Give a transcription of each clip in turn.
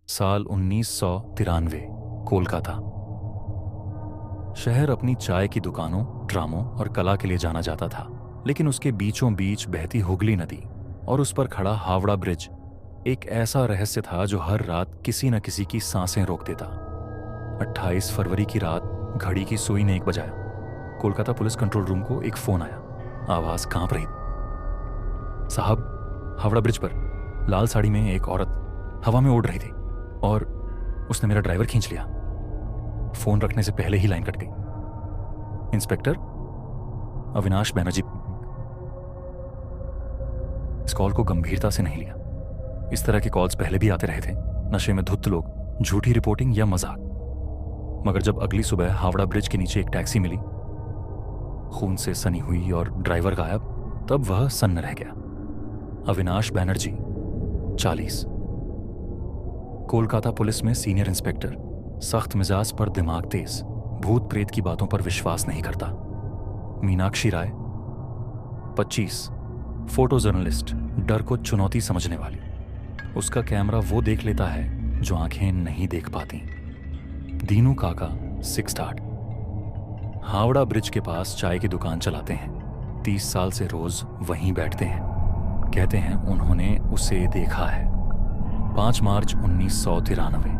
साल 1993, कोलकाता। शहर अपनी चाय की दुकानों, ड्रामों और कला के लिए जाना जाता था, लेकिन उसके बीचों बीच बहती हुगली नदी और उस पर खड़ा हावड़ा ब्रिज एक ऐसा रहस्य था जो हर रात किसी न किसी की सांसें रोक देता। 28 फरवरी की रात घड़ी की सुई ने 1 बजाया। कोलकाता पुलिस कंट्रोल रूम को एक फोन आया। आवाज कांप रही। साहब, हावड़ा ब्रिज पर लाल साड़ी में एक औरत हवा में उड़ रही थी और उसने मेरा ड्राइवर खींच लिया। फोन रखने से पहले ही लाइन कट गई। इंस्पेक्टर अविनाश बैनर्जी। इस कॉल को गंभीरता से नहीं लिया। इस तरह के कॉल्स पहले भी आते रहे थे, नशे में धुत लोग, झूठी रिपोर्टिंग या मजाक। मगर जब अगली सुबह हावड़ा ब्रिज के नीचे एक टैक्सी मिली, खून से सनी हुई और ड्राइवर गायब, तब वह सन्न रह गया। अविनाश बैनर्जी, 40। कोलकाता पुलिस में सीनियर इंस्पेक्टर, सख्त मिजाज पर दिमाग तेज, भूत प्रेत की बातों पर विश्वास नहीं करता। मीनाक्षी राय, 25। फोटो जर्नलिस्ट, डर को चुनौती समझने वाली। उसका कैमरा वो देख लेता है जो आंखें नहीं देख पाती। दीनू काका, 6 स्टार्ट। हावड़ा ब्रिज के पास चाय की दुकान चलाते हैं। 30 साल से रोज वहीं बैठते हैं। कहते हैं उन्होंने उसे देखा है। 5 मार्च 1993।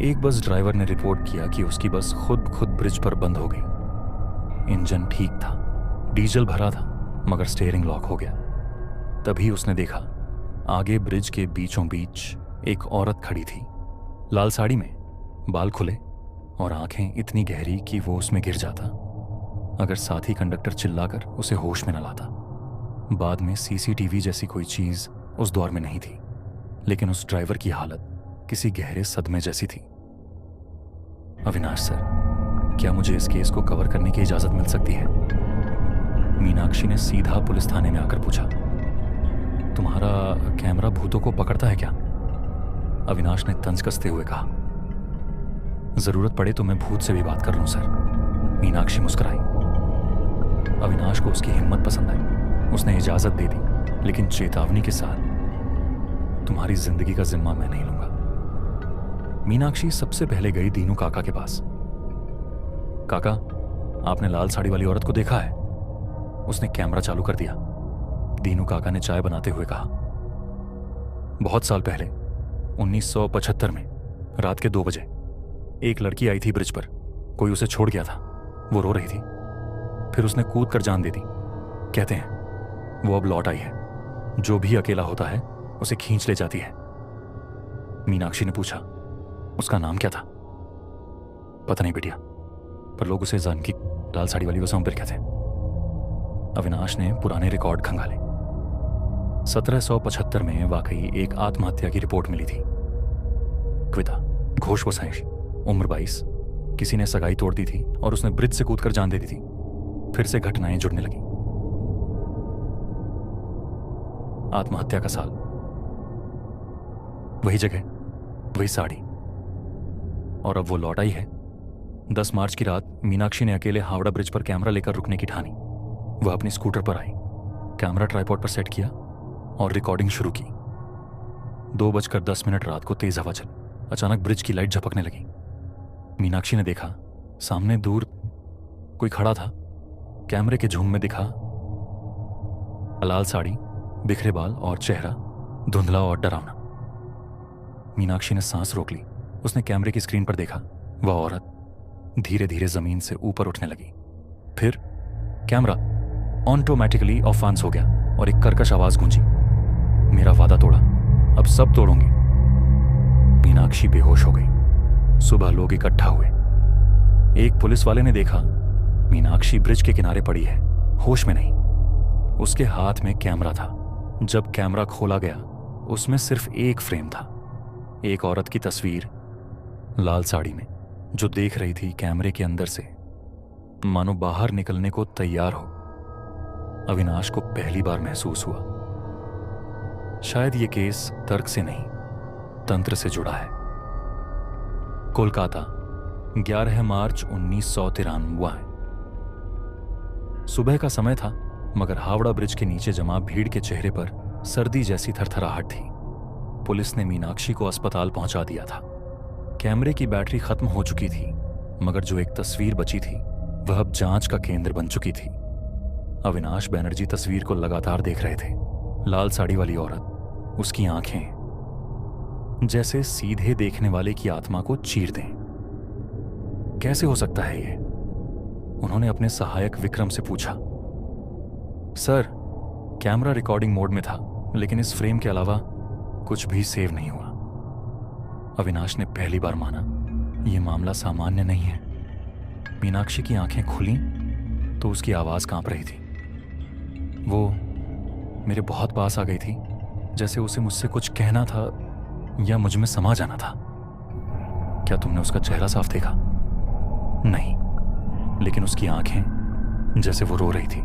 एक बस ड्राइवर ने रिपोर्ट किया कि उसकी बस खुद ब्रिज पर बंद हो गई। इंजन ठीक था, डीजल भरा था, मगर स्टीयरिंग लॉक हो गया। तभी उसने देखा, आगे ब्रिज के बीचों बीच एक औरत खड़ी थी, लाल साड़ी में, बाल खुले और आंखें इतनी गहरी कि वो उसमें गिर जाता अगर साथी कंडक्टर चिल्लाकर उसे होश में न लाता। बाद में सीसीटीवी जैसी कोई चीज उस दौर में नहीं थी, लेकिन उस ड्राइवर की हालत किसी गहरे सदमे जैसी थी। अविनाश सर, क्या मुझे इस केस को कवर करने की इजाजत मिल सकती है? मीनाक्षी ने सीधा पुलिस थाने में आकर पूछा। तुम्हारा कैमरा भूतों को पकड़ता है क्या? अविनाश ने तंज कसते हुए कहा। जरूरत पड़े तो मैं भूत से भी बात कर लूं सर। मीनाक्षी मुस्कुराई। अविनाश को उसकी हिम्मत पसंद आई। उसने इजाजत दे दी, लेकिन चेतावनी के साथ, तुम्हारी जिंदगी का जिम्मा मैं नहीं लूंगा। मीनाक्षी सबसे पहले गई दीनू काका के पास। काका, आपने लाल साड़ी वाली औरत को देखा है? उसने कैमरा चालू कर दिया। दीनू काका ने चाय बनाते हुए कहा, बहुत साल पहले 1975 में रात के 2 बजे एक लड़की आई थी ब्रिज पर। कोई उसे छोड़ गया था। वो रो रही थी, फिर उसने कूद कर जान दे दी। कहते हैं वो अब लौट आई है। जो भी अकेला होता है उसे खींच ले जाती है। मीनाक्षी ने पूछा, उसका नाम क्या था? पता नहीं बिटिया, पर लोग उसे जानकी, लाल साड़ी वाली वसंबर कहते हैं। अविनाश ने पुराने रिकॉर्ड खंगाले। 1775 में वाकई एक आत्महत्या की रिपोर्ट मिली थी। कविता घोष गोसाई, उम्र 22। किसी ने सगाई तोड़ दी थी और उसने ब्रिज से कूदकर जान दे दी थी। फिर से घटनाएं जुड़ने लगी। आत्महत्या का साल, वही जगह, वही साड़ी, और अब वो लौट आई है। 10 मार्च की रात मीनाक्षी ने अकेले हावड़ा ब्रिज पर कैमरा लेकर रुकने की ठानी। वह अपनी स्कूटर पर आई, कैमरा ट्राइपॉड पर सेट किया और रिकॉर्डिंग शुरू की। 2:10 रात को तेज हवा चली। अचानक ब्रिज की लाइट झपकने लगी। मीनाक्षी ने देखा, सामने दूर कोई खड़ा था। कैमरे के झूम में दिखा, लाल साड़ी, बिखरे बाल और चेहरा धुंधला और डरावना। मीनाक्षी ने सांस रोक ली। उसने कैमरे की स्क्रीन पर देखा, वह औरत धीरे धीरे जमीन से ऊपर उठने लगी। फिर कैमरा ऑटोमेटिकली ऑफ हो गया और एक कर्कश आवाज गूंजी, मेरा वादा तोड़ा, अब सब तोड़ूंगी। मीनाक्षी बेहोश हो गई। सुबह लोग इकट्ठा हुए। एक पुलिस वाले ने देखा, मीनाक्षी ब्रिज के किनारे पड़ी है, होश में नहीं। उसके हाथ में कैमरा था। जब कैमरा खोला गया, उसमें सिर्फ एक फ्रेम था, एक औरत की तस्वीर, लाल साड़ी में, जो देख रही थी कैमरे के अंदर से, मानो बाहर निकलने को तैयार हो। अविनाश को पहली बार महसूस हुआ, शायद ये केस तर्क से नहीं, तंत्र से जुड़ा है। कोलकाता, 11 मार्च 1993 है। सुबह का समय था, मगर हावड़ा ब्रिज के नीचे जमा भीड़ के चेहरे पर सर्दी जैसी थरथराहट थी। पुलिस ने मीनाक्षी को अस्पताल पहुंचा दिया था। कैमरे की बैटरी खत्म हो चुकी थी, मगर जो एक तस्वीर बची थी वह अब जांच का केंद्र बन चुकी थी। अविनाश बैनर्जी तस्वीर को लगातार देख रहे थे। लाल साड़ी वाली औरत, उसकी आंखें जैसे सीधे देखने वाले की आत्मा को चीर दें। कैसे हो सकता है ये? उन्होंने अपने सहायक विक्रम से पूछा। सर, कैमरा रिकॉर्डिंग मोड में था, लेकिन इस फ्रेम के अलावा कुछ भी सेव नहीं हुआ। अविनाश ने पहली बार माना यह मामला सामान्य नहीं है। मीनाक्षी की आंखें खुली तो उसकी आवाज कांप रही थी। वो मेरे बहुत पास आ गई थी, जैसे उसे मुझसे कुछ कहना था या मुझ में समा जाना था। क्या तुमने उसका चेहरा साफ देखा? नहीं, लेकिन उसकी आंखें जैसे वो रो रही थी,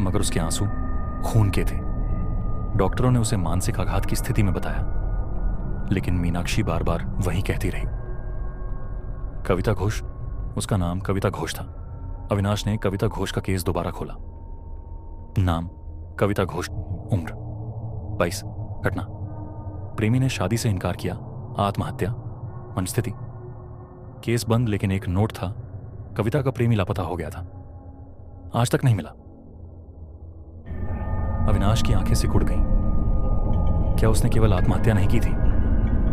मगर उसके आंसू खून के थे। डॉक्टरों ने उसे मानसिक आघात की स्थिति में बताया, लेकिन मीनाक्षी बार बार वही कहती रही। कविता घोष, उसका नाम कविता घोष था। अविनाश ने कविता घोष का केस दोबारा खोला। नाम कविता घोष, उम्र 22, घटना प्रेमी ने शादी से इनकार किया, आत्महत्या, मनस्थिति। केस बंद, लेकिन एक नोट था, कविता का प्रेमी लापता हो गया था, आज तक नहीं मिला। अविनाश की आंखें सिकुड़ गईं। क्या उसने केवल आत्महत्या नहीं की थी?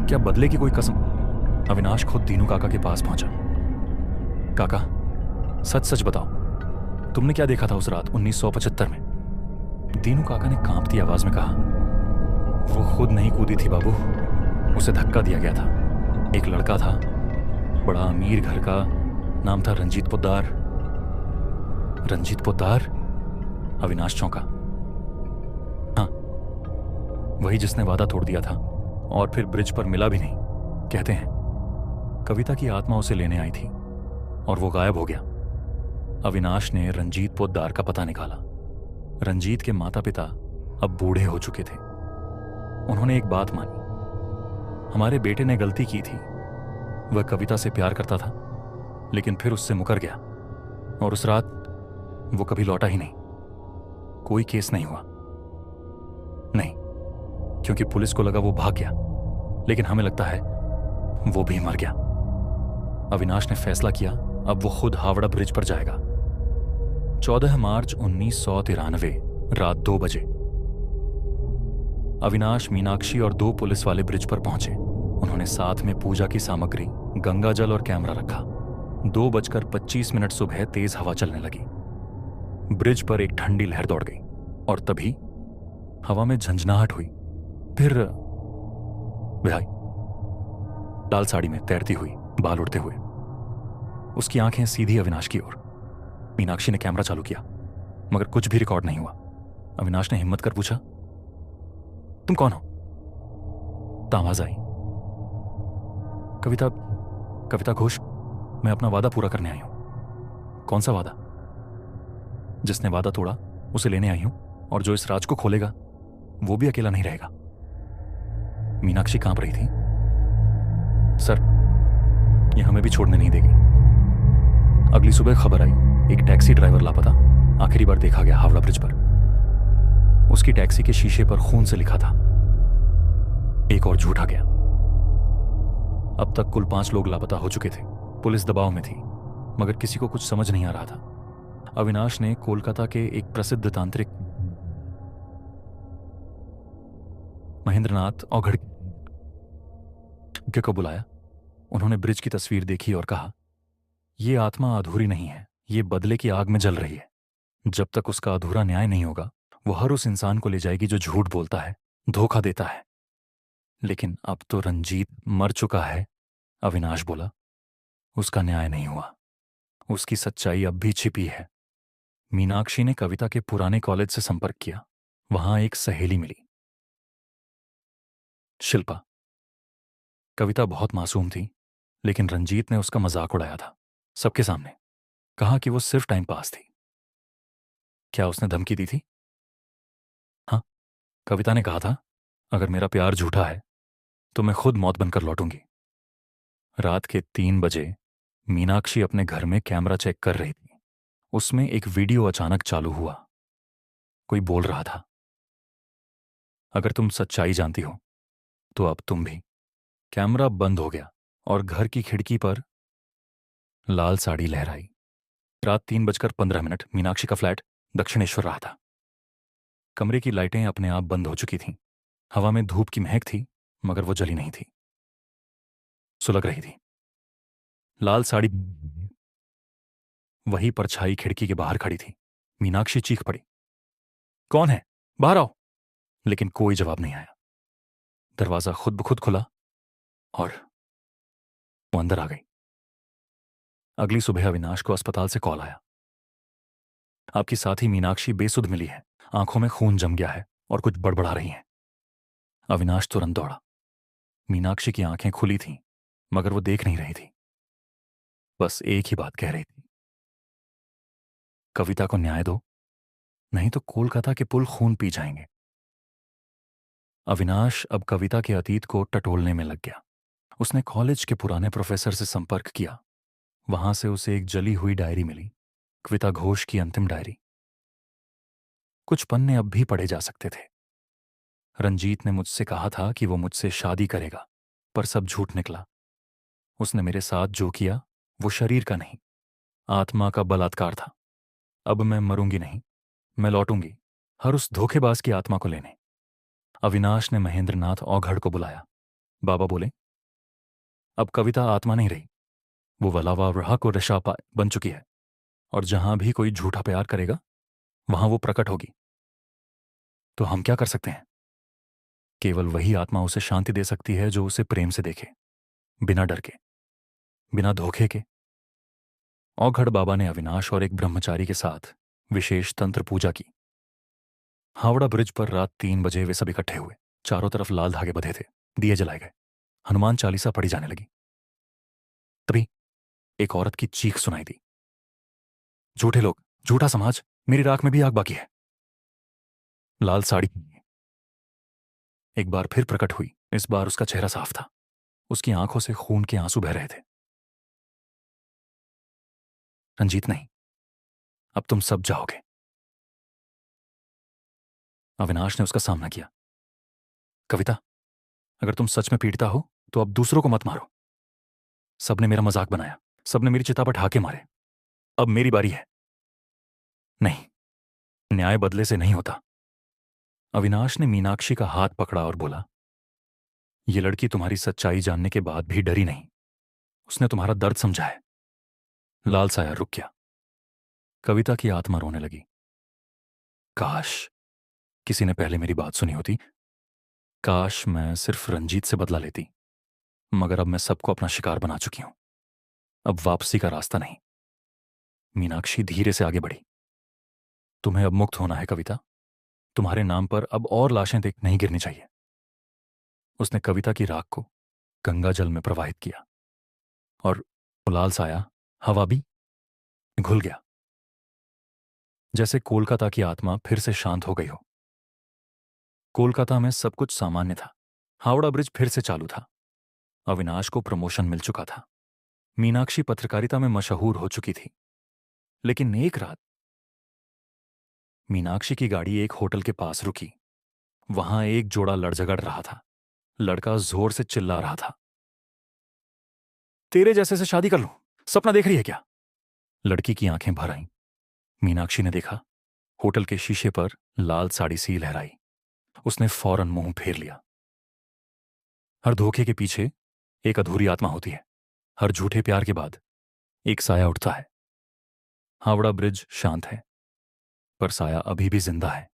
क्या बदले की कोई कसम? अविनाश खुद दीनू काका के पास पहुंचा। काका, सच सच बताओ, तुमने क्या देखा था उस रात 1975 में? दीनू काका ने कांपती आवाज में कहा। वो खुद नहीं कूदी थी बाबू, उसे धक्का दिया गया था। एक लड़का था, बड़ा अमीर घर का, नाम था रंजीत पोद्दार। रंजीत पोद्दार? अविनाश चौंका। हाँ, वही जिसने वादा तोड़ दिया था और फिर ब्रिज पर मिला भी नहीं। कहते हैं कविता की आत्मा उसे लेने आई थी और वो गायब हो गया। अविनाश ने रंजीत पोद्दार का पता निकाला। रंजीत के माता पिता अब बूढ़े हो चुके थे। उन्होंने एक बात मानी, हमारे बेटे ने गलती की थी। वह कविता से प्यार करता था, लेकिन फिर उससे मुकर गया और उस रात वो कभी लौटा ही नहीं। कोई केस नहीं हुआ। नहीं, क्योंकि पुलिस को लगा वो भाग गया, लेकिन हमें लगता है वो भी मर गया। अविनाश ने फैसला किया, अब वो खुद हावड़ा ब्रिज पर जाएगा। 14 मार्च 1993 रात 2 बजे अविनाश, मीनाक्षी और 2 पुलिस वाले ब्रिज पर पहुंचे। उन्होंने साथ में पूजा की सामग्री, गंगा जल और कैमरा रखा। 2:25 सुबह तेज हवा चलने लगी। ब्रिज पर एक ठंडी लहर दौड़ गई और तभी हवा में झंझनाहट हुई। फिर भाई, लाल साड़ी में तैरती हुई, बाल उड़ते हुए, उसकी आंखें सीधी अविनाश की ओर। मीनाक्षी ने कैमरा चालू किया, मगर कुछ भी रिकॉर्ड नहीं हुआ। अविनाश ने हिम्मत कर पूछा, तुम कौन हो? आवाज आई, कविता घोष, मैं अपना वादा पूरा करने आई हूं। कौन सा वादा? जिसने वादा तोड़ा उसे लेने आई हूं, और जो इस राज को खोलेगा वो भी अकेला नहीं रहेगा। मीनाक्षी कांप रही थी। सर, यह हमें भी छोड़ने नहीं देगी। अगली सुबह खबर आई, एक टैक्सी ड्राइवर लापता, आखिरी बार देखा गया हावड़ा ब्रिज पर। उसकी टैक्सी के शीशे पर खून से लिखा था। एक और झूठ आ गया। अब तक कुल 5 लोग लापता हो चुके थे। पुलिस दबाव में थी, मगर किसी को कुछ समझ नहीं आ रहा था। अविनाश ने कोलकाता के एक प्रसिद्ध तांत्रिक महेंद्रनाथ औघड़ को बुलाया। उन्होंने ब्रिज की तस्वीर देखी और कहा, यह आत्मा अधूरी नहीं है, ये बदले की आग में जल रही है। जब तक उसका अधूरा न्याय नहीं होगा, वो हर उस इंसान को ले जाएगी जो झूठ बोलता है, धोखा देता है। लेकिन अब तो रंजीत मर चुका है, अविनाश बोला। उसका न्याय नहीं हुआ, उसकी सच्चाई अब भी छिपी है। मीनाक्षी ने कविता के पुराने कॉलेज से संपर्क किया। वहां एक सहेली मिली, शिल्पा। कविता बहुत मासूम थी, लेकिन रंजीत ने उसका मजाक उड़ाया था सबके सामने। कहा कि वो सिर्फ टाइम पास थी। क्या उसने धमकी दी थी? हाँ, कविता ने कहा था, अगर मेरा प्यार झूठा है तो मैं खुद मौत बनकर लौटूंगी। रात के 3 बजे मीनाक्षी अपने घर में कैमरा चेक कर रही थी। उसमें एक वीडियो अचानक चालू हुआ। कोई बोल रहा था, अगर तुम सच्चाई जानती हो तो अब तुम भी। कैमरा बंद हो गया और घर की खिड़की पर लाल साड़ी लहराई। रात 3:15 मीनाक्षी का फ्लैट दक्षिणेश्वर रहा था। कमरे की लाइटें अपने आप बंद हो चुकी थीं। हवा में धूप की महक थी, मगर वो जली नहीं थी, सुलग रही थी। लाल साड़ी वही परछाई खिड़की के बाहर खड़ी थी। मीनाक्षी चीख पड़ी, कौन है? बाहर आओ। लेकिन कोई जवाब नहीं आया। दरवाजा खुद ब खुद खुला और वो अंदर आ गई। अगली सुबह अविनाश को अस्पताल से कॉल आया। आपकी साथी मीनाक्षी बेसुध मिली है, आंखों में खून जम गया है और कुछ बड़बड़ा रही हैं। अविनाश तुरंत दौड़ा। मीनाक्षी की आंखें खुली थीं, मगर वो देख नहीं रही थी, बस एक ही बात कह रही थी, कविता को न्याय दो, नहीं तो कोलकाता के पुल खून पी जाएंगे। अविनाश अब कविता के अतीत को टटोलने में लग गया। उसने कॉलेज के पुराने प्रोफेसर से संपर्क किया। वहां से उसे एक जली हुई डायरी मिली, कविता घोष की अंतिम डायरी। कुछ पन्ने अब भी पढ़े जा सकते थे। रंजीत ने मुझसे कहा था कि वो मुझसे शादी करेगा, पर सब झूठ निकला। उसने मेरे साथ जो किया वो शरीर का नहीं, आत्मा का बलात्कार था। अब मैं मरूंगी नहीं, मैं लौटूंगी हर उस धोखेबाज की आत्मा को लेने। अविनाश ने महेंद्रनाथ औघड़ को बुलाया। बाबा बोले, अब कविता आत्मा नहीं रही, वो वलावा रहा को रशा बन चुकी है, और जहां भी कोई झूठा प्यार करेगा वहां वो प्रकट होगी। तो हम क्या कर सकते हैं? केवल वही आत्मा उसे शांति दे सकती है जो उसे प्रेम से देखे, बिना डर के, बिना धोखे के। औघड़ बाबा ने अविनाश और एक ब्रह्मचारी के साथ विशेष तंत्र पूजा की। हावड़ा ब्रिज पर रात 3 बजे वे सब इकट्ठे हुए। चारों तरफ लाल धागे बंधे थे, दिए जलाए गए, हनुमान चालीसा पढ़ी जाने लगी। तभी एक औरत की चीख सुनाई दी, झूठे लोग, झूठा समाज, मेरी राख में भी आग बाकी है। लाल साड़ी एक बार फिर प्रकट हुई। इस बार उसका चेहरा साफ था, उसकी आंखों से खून के आंसू बह रहे थे। रंजीत नहीं, अब तुम सब जाओगे। अविनाश ने उसका सामना किया। कविता, अगर तुम सच में पीड़िता हो तो अब दूसरों को मत मारो। सबने मेरा मजाक बनाया, सबने मेरी चिता पर ढाके मारे, अब मेरी बारी है। नहीं, न्याय बदले से नहीं होता। अविनाश ने मीनाक्षी का हाथ पकड़ा और बोला, ये लड़की तुम्हारी सच्चाई जानने के बाद भी डरी नहीं, उसने तुम्हारा दर्द समझा है। लाल साया रुक गया। कविता की आत्मा रोने लगी। काश किसी ने पहले मेरी बात सुनी होती, काश मैं सिर्फ रंजीत से बदला लेती, मगर अब मैं सबको अपना शिकार बना चुकी हूं, अब वापसी का रास्ता नहीं। मीनाक्षी धीरे से आगे बढ़ी। तुम्हें अब मुक्त होना है कविता, तुम्हारे नाम पर अब और लाशें देख नहीं गिरनी चाहिए। उसने कविता की राख को गंगा जल में प्रवाहित किया और वो लाल साया हवा भी घुल गया, जैसे कोलकाता की आत्मा फिर से शांत हो गई हो। कोलकाता में सब कुछ सामान्य था। हावड़ा ब्रिज फिर से चालू था। अविनाश को प्रमोशन मिल चुका था। मीनाक्षी पत्रकारिता में मशहूर हो चुकी थी। लेकिन एक रात मीनाक्षी की गाड़ी एक होटल के पास रुकी। वहां एक जोड़ा लड़झगड़ रहा था। लड़का जोर से चिल्ला रहा था, तेरे जैसे से शादी कर लूं, सपना देख रही है क्या? लड़की की आंखें भर आईं। मीनाक्षी ने देखा, होटल के शीशे पर लाल साड़ी सी लहराई। उसने फौरन मुंह फेर लिया। हर धोखे के पीछे एक अधूरी आत्मा होती है। हर झूठे प्यार के बाद एक साया उठता है। हावड़ा ब्रिज शांत है, पर साया अभी भी जिंदा है।